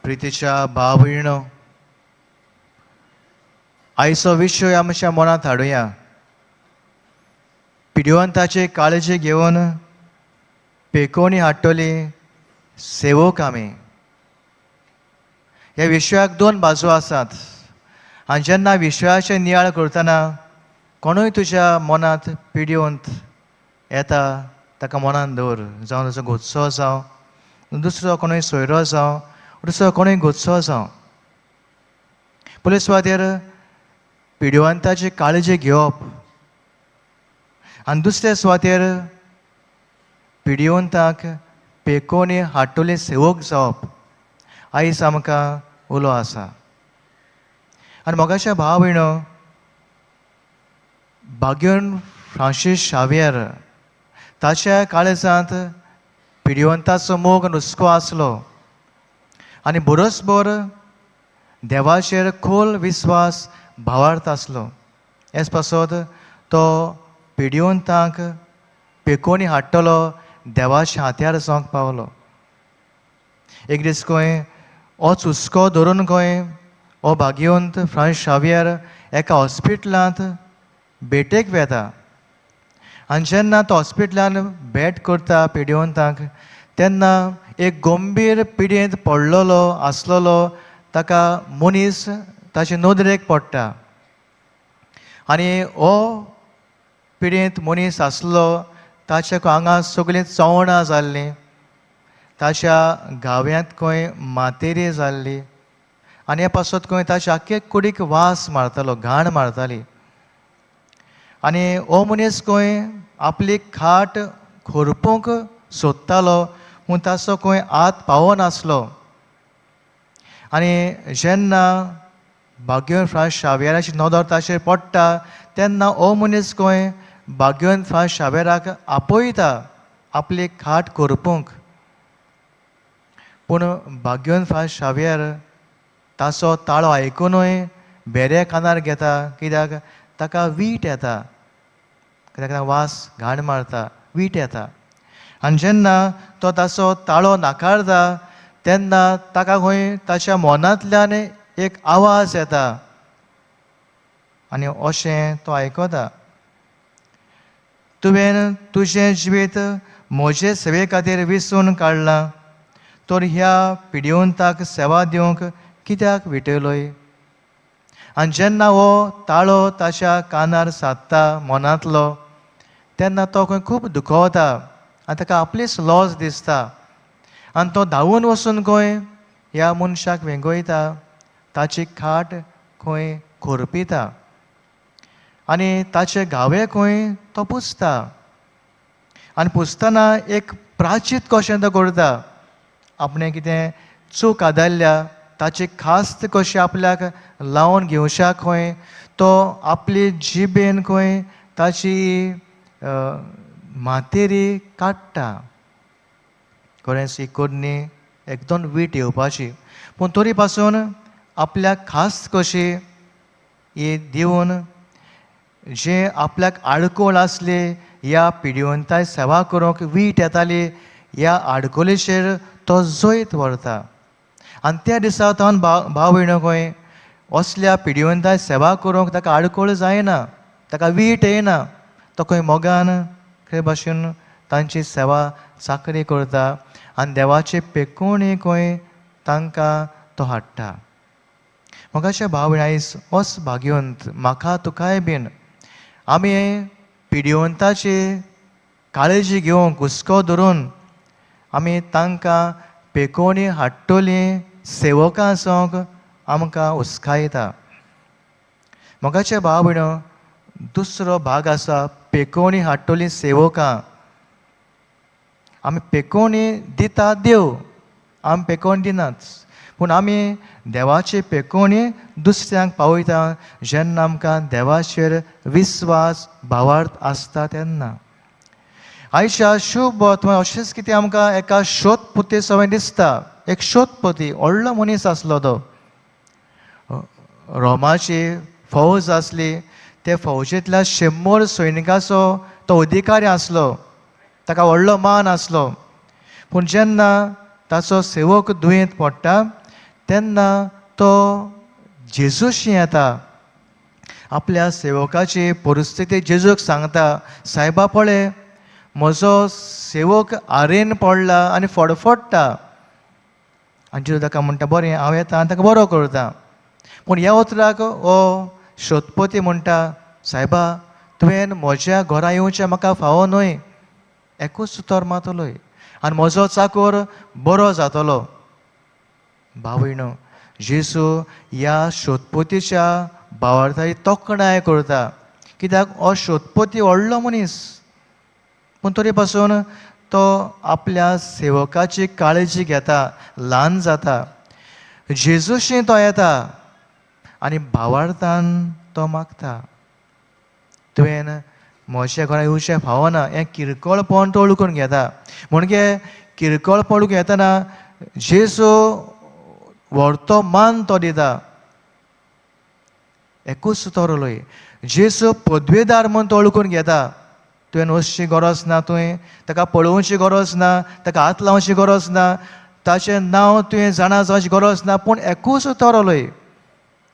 प्रितीच्या भाव भयणो, आयचो विशय आमच्या मनांत हाडुया. पिड्युवंताची काळजी घेवन पेकोवणी हाडटली सेवक आमी. ह्या विशयाक दोन बाजू आसात. आनी जेन्ना विशयाचे नियाळ करतना कोणूय तुज्या मनांत पिड्युवंत येता ताका मनांत दवर. जावं ताचो घोटसो जावं, दुसरो कोणूय सोयरो जावं, दुसरो कोणूय घोटसो जावं. पयले सुवातेर पिड्युवंताची काळजी घेवप आनी दुसऱ्या सुवातेर पिड्युवंताक पेकोवणी हाडटली सेवक जावप आयज आमकां उलो आसा. आनी मोगाच्या भाव भयणो, बागेवन फ्रांसीस शावेर ताच्या काळजांत पिड्युवंताचो मोग नुस्को आसलो आनी बरोसभर देवाचेर खोल विस्वास भावार्थ आसलो. हेच पासत तो पिड्युवंतांक पेकोवणी हाडटलो देवाच्या हात्यार जावंक पावलो. एक दीस खंय होच हुस्को धरून खंय हो भाग्यवंत फ्रांसीस शावेर एका हॉस्पिटलांत भेटेक वेता. आनी जेन्ना तो हॉस्पिटलांत भेट करता पिड्युवंतांक, तेन्ना एक गंभीर पिडेंत पडलेलो आसलेलो ताका मनीस ताचे नदरेक पडटा. आनी हो पिडेंत मनीस आसलो ताच्या आंगार सगळीं चवणां जाल्लीं, ताच्या घाव्यांत खंय मातेरी जाल्ली आनी हे पासत खंय ताच्या आख्खे कुडीक वास मारतालो, घाण मारताली. आनी हो मनीस खंय आपली खाट खोरपूंक सोदतालो पूण ताचो खंय हात पावनासलो. आनी जेन्ना भाग्यवंत फ्रांसीस शावेराची नदर ताचेर पडटा तेन्ना हो मनीस खंय भाग्यवंत फ्रांसीस शावेराक आपयता आपली खाट खोरपूंक. पूण भाग्यवंत फ्रांसीस शावेर ताचो ताळो आयकूनय बेऱ्या कानार घेता. कित्याक ताका वीट येता, कित्याक वास घाण मारता, वीट येता. आनी जेन्ना तो ताचो ताळो नाकारता तेन्ना ताका खंय ताच्या मनांतल्यान एक आवाज येता आनी अशें तो आयकता, तुवें तुजें जिवीत म्हजे सेवे खातीर विसरून काडलां, तर ह्या पिड्युवंताक सेवा दिवंक कित्याक विटयलोय. आनी जेन्ना हो ताळो ताच्या कानार सादता मनांतलो तेन्ना तो खंय खूब दुखवता आनी ताका आपलीच लॉस दिसता. आनी तो धांवून वचून खंय ह्या मनशाक वेंगयता, ताची खाट खंय खोरपिता आनी ताचे घावे खंय तो पुसता. आनी पुसतना एक प्राचीत कशें तो करता. आपणें कितें चूक आदारल्या ताची खास्त कशी आपल्याक लावन घेवश्याक खंय तो आपली जिबेन खंय ताची मातेरी काडटा. खरेंच ही कोडणी एकदम वीट येवपाची, पूण तरी पासून आपल्याक खास्त कशी ही दिवन जे आपल्याक आडकोळ आसली ह्या पिड्युवंताची सेवा करूंक वीट येताली, ह्या आडकोळेचेर तो जैत व्हरता. आनी त्या दिसा तावन भाव भयणो खंय असल्या पिड्युवंताची सेवा करूंक ताका आडकोळ जायना, ताका वीट येयना. तो खंय मोगान खंय भाशेन तांची सेवा चाकरी करता आनी देवाची पेकोवणी खंय तांकां तो हाडटा. मोगाचे भाव भयण, आयज होच भाग्यवंत म्हाका तुकाय बीन आमी पिड्युवंताची काळजी घेवंक हुस्को धरून आमी तांकां पेकोवणी हाडटलीं सेवकां जावंक आमकां हुस्कायता. मोगाचे भाव भयणो, दुसरो भाग आसा पेकोवणी हाडटलीं सेवकां. आमी पेकोवणी दिता देव, आमी पेकोवणी दिनात, पूण आमी देवाची पेकोवणी दुसऱ्यांक पावयता जेन्ना आमकां देवाचेर विस्वास भावार्थ आसता तेन्ना. आयच्या शुभ वर्तमान अशेंच कितें आमकां एका शोधपोते सवय दिसता. एक शोधपोती व्हडलो मनीस आसलो तो. रोमाची फौज आसली, ते फौजेंतल्या 100 सैनिकाचो तो अधिकारी आसलो, ताका व्हडलो मान आसलो. पूण जेन्ना ताचो सेवक दुयेंत पडटा तेन्ना तो जेजूशी येता. आपल्या सेवकाची परिस्थिती जेजूक सांगता, सायबा पळय, म्हजो सेवक आरेन पडला आनी फडफडटा. आनी जेजू ताका म्हणटा, बरें हांव येता आनी ताका बरो करता. पूण ह्या उतराक हो शोधपती म्हणटा, सायबा तुवें म्हज्या घरा येवचें म्हाका फावो न्हय. एकूच उतर मातलोय आनी म्हजो चाकर बरो जातलो. भावयणो, जेजू ह्या शोधपतीच्या भावार्थाची तोखणाय करता. कित्याक हो शोधपती व्हडलो मनीस, पूण तरी पासून तो आपल्या सेवकाची काळजी घेता, ल्हान जाता. जेजूशी तो येता आनी भावार्थान तो मागता, तुवें म्हज्या घरा येवचें फावना. हें किरकोळपण तो ओळखून घेता. म्हणजे किरकोळपण घेतना जेजू व्हडतो मान तो दिता. एकूच उतरलोय, जेजू पदवेदार म्हूण तो ओळखून घेता. तुवें वचची गरज ना, तुवें ताका पळोवची गरज ना, ताका हात लावची गरज ना, ताचें नांव तुवें जाणा जावची गरज ना. पूण एकूच उतरलोय,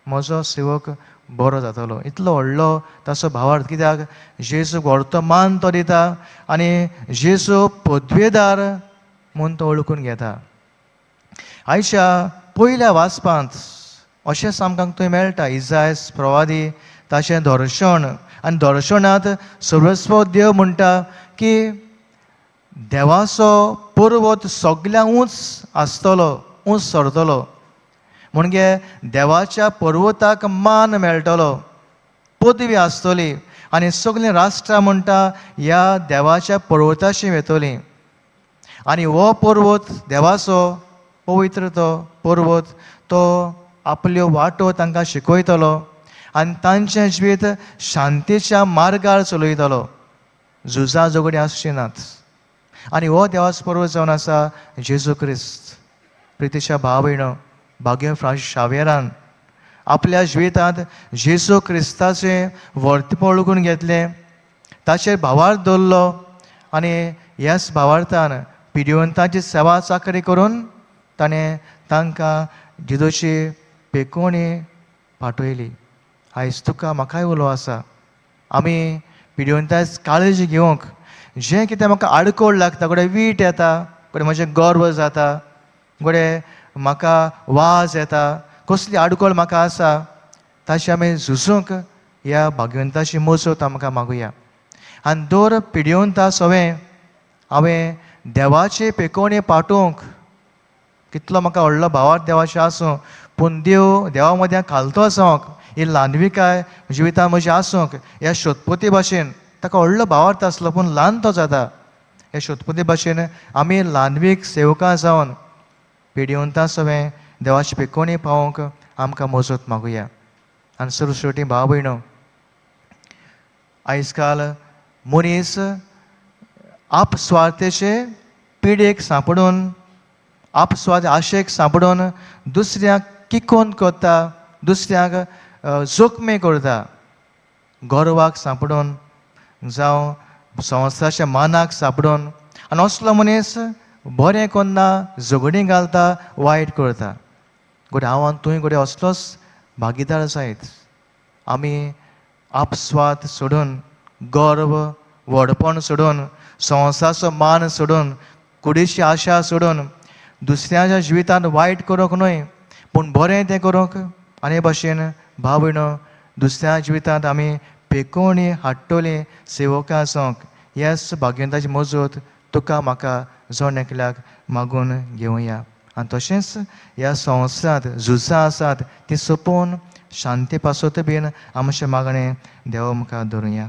म्हजो सेवक बरो जातलो. इतलो व्हडलो ताचो भावार्थ. कित्याक जेजू व्हडतो मान तो दिता आनी जेजू पदवेदार म्हूण तो ओळखून घेता. आयच्या पयल्या वाचपांत अशेंच आमकां थंय मेळटा. इसायास प्रवादी ताचें दर्शन, आनी दर्शनांत सर्वस्व देव म्हणटा की देवाचो पर्वत सगळ्यांत उंच आसतलो, उंच सरतलो. म्हणजे देवाच्या पर्वताक मान मेळटलो, पदवी आसतली आनी सगळीं राष्ट्रां म्हणटा ह्या देवाच्या पर्वताशी वेतलीं. आनी हो पर्वत देवाचो पवित्र तो पर्वत, तो आपल्यो वाटो तांकां शिकयतलो आनी तांचें जिवीत शांतीच्या मार्गार चलयतलो. झुजा झगडी आसची नात. आनी हो देवाचो पर्वत जावन आसा जेजू क्रिस्त. प्रितीच्या भाव भयणो, भाग्य फ्रांसीस शावेरान आपल्या जिवितांत जेजू क्रिस्ताचें वर्तपण ओळखून घेतलें, ताचेर भावार्थ दवरलो आनी ह्याच भावार्थान पिडीवंतांची सेवा चाकरी करून ताणें तांकां जेजूची पेखोवणी पाठयली. आयज तुका म्हाकाय उलो आसा. आमी पिडीवंतांची काळजी घेवंक, जें कितें म्हाका आडकोळ लागता, घोडे वीट येता, घोडे म्हजें गर्व जाता, घोडे म्हाका वाज येता, कसली आडकोळ म्हाका आसा, ताची आमी झुजूंक ह्या भाग्यवंताची मजत आमकां मागुया. आनी दर पिडीवंता सवें हांवें देवाची पेखोवणी पाठोवंक, कितलो म्हाका व्हडलो भावार्थ देवाचें आसूं, पूण देवा मदें खालतो जावंक, ही ल्हानविकाय जिवितांत म्हजी आसूंक, ह्या शोधपती भाशेन ताका व्हडलो भावार्थ आसलो पूण ल्हान तो जाता. हे शोधपती भाशेन आमी ल्हानवीक सेवकां जावन पिडीवंतां सवें देवाची पेखोवणी पावोवंक आमकां मजत मागुया. आनी सरस्वती भाव भयणो, आयज काल मनीस आपस्वार्थेचे पिडेक सांपडून, आपस्वार्थ आशेक सांपडून दुसऱ्याक किकोन करता, दुसऱ्याक जोखमे करता. गर्वाक सांपडून जावं संवसाराच्या मानाक सांपडून, आनी असलो मनीस बरें कोन्ना, झगडी घालता, वायट करता. घोडे हांव आनी तुवें घोडे असलोच भागीदार जायत. आमी आपस्वार्थ सोडून, गर्व व्हडपण सोडून, संवसाराचो मान सोडून, कुडीची आशा सोडून दुसऱ्याच्या जिवितांत वायट करूंक न्हय, पूण बरें तें करूंक. आनी हे भाशेन भाव भयणो, दुसऱ्या जिवितांत आमी पेखोवणी हाडटलीं सेवकां जावंक, ह्याच भाग्यवंताची मजत तुका म्हाका जण एकल्याक मागून घेवया. आनी तशेंच ह्या संवसारांत झुजां आसात तीं सोंपोवन शांती पासत बीन आमचें मागणें देवा मुखार दवरुया.